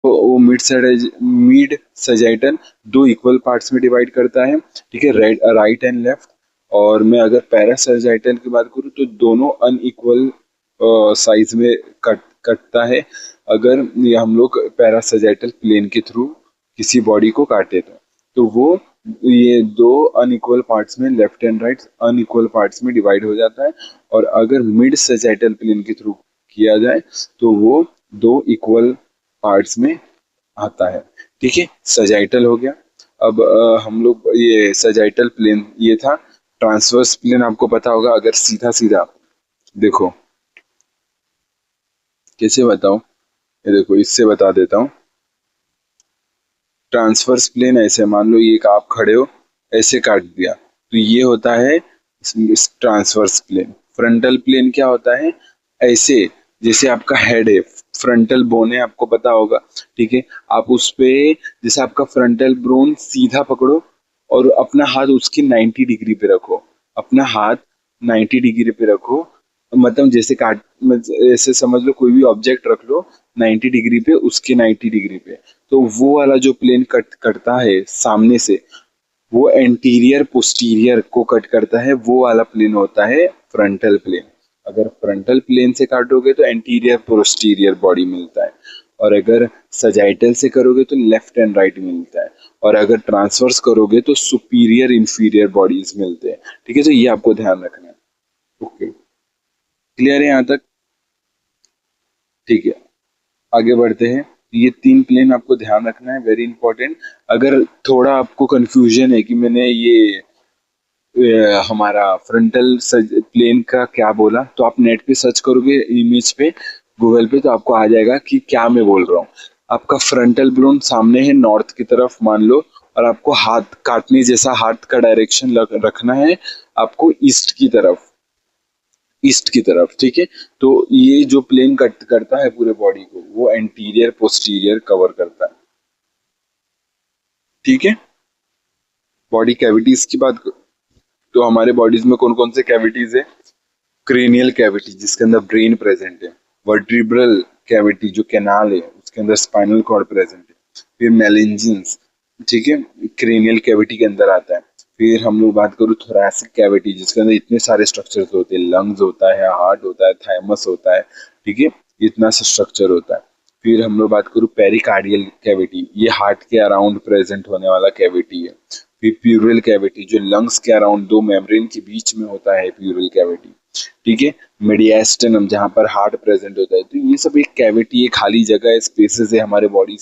वो mid sagittal दो equal parts में डिवाइड करता है, ठीक है, राइट एंड लेफ्ट। और मैं अगर पैरासजाइटल की बात करूँ तो दोनों अनइक्वल साइज में कटता है, अगर ये हम लोग पैरासजाइटल प्लेन के थ्रू किसी बॉडी को काटे तो वो ये दो अनइक्वल पार्ट्स में, left and right unequal parts में डिवाइड हो जाता है। और अगर मिड सजाइटल प्लेन के थ्रू किया जाए तो वो दो इक्वल पार्ट्स में आता है, ठीक है। सजाइटल हो गया। अब हम लोग ये सजाइटल प्लेन ये था। ट्रांसवर्स प्लेन आपको पता होगा, अगर सीधा सीधा देखो, कैसे बताऊं, ये देखो इससे बता देता हूँ। ट्रांसवर्स प्लेन ऐसे मान लो, ये एक आप खड़े हो, ऐसे काट दिया तो ये होता है ट्रांसवर्स प्लेन। फ्रंटल प्लेन क्या होता है, ऐसे जैसे आपका हेड है, फ्रंटल बोन है, आपको पता होगा, ठीक है। आप उस पे जैसे आपका फ्रंटल बोन सीधा पकड़ो और अपना हाथ उसकी 90 डिग्री पे रखो, अपना हाथ 90 डिग्री पे रखो, मतलब जैसे ऐसे समझ लो कोई भी ऑब्जेक्ट रख लो 90 डिग्री पे, उसके 90 डिग्री पे, तो वो वाला जो प्लेन करता है सामने से, वो एंटीरियर पोस्टीरियर को कट करता है, वो वाला प्लेन होता है फ्रंटल प्लेन। अगर फ्रंटल प्लेन से काटोगे तो एंटीरियर पोस्टीरियर बॉडी मिलता है, और अगर सजाइटल से करोगे तो लेफ्ट एंड राइट मिलता है, और अगर ट्रांसवर्स करोगे तो सुपीरियर इंफीरियर बॉडीज मिलते हैं, ठीक है। तो ये आपको ध्यान रखना है। ओके, क्लियर है यहाँ तक? ठीक है, आगे बढ़ते हैं। ये तीन प्लेन आपको ध्यान रखना है, वेरी इंपॉर्टेंट। अगर थोड़ा आपको कंफ्यूजन है कि मैंने ये हमारा फ्रंटल प्लेन का क्या बोला, तो आप नेट पे सर्च करोगे इमेज पे, गूगल पे, तो आपको आ जाएगा कि क्या मैं बोल रहा हूँ। आपका फ्रंटल बोन सामने है नॉर्थ की तरफ मान लो, और आपको हाथ काटने जैसा हाथ का डायरेक्शन रखना है आपको ईस्ट की तरफ, ठीक है। तो ये जो प्लेन कट करता है पूरे बॉडी को, वो एंटीरियर पोस्टीरियर कवर करता है, ठीक है। बॉडी कैविटीज की बात तो हमारे बॉडीज में कौन कौन से कैविटीज है? क्रेनियल कैविटी जिसके अंदर ब्रेन प्रेजेंट है, वर्टिब्रल कैविटी जो कैनाल है उसके अंदर स्पाइनल कॉर्ड प्रेजेंट है, फिर मेलिंजियंस, ठीक है, क्रेनियल कैविटी के अंदर आता है। फिर हम लोग बात करूँ थोरैसिक कैविटी जिसके अंदर इतने सारे स्ट्रक्चर्स होते हैं, लंग्स होता है, हार्ट होता है, थाइमस होता है, ठीक है, इतना सा स्ट्रक्चर होता है। फिर हम लोग बात करूँ पेरिकार्डियल कैविटी, ये हार्ट के अराउंड प्रेजेंट होने वाला कैविटी है। फिर प्यूरल कैविटी जो लंग्स के अराउंड दो मेम्ब्रेन के बीच में होता है, प्यूरल कैविटी, ठीक है। मेडिएस्टेनम जहाँ पर हार्ट प्रेजेंट होता है। तो ये सब एक कैविटी है, खाली जगह है, स्पेसेस है हमारे बॉडी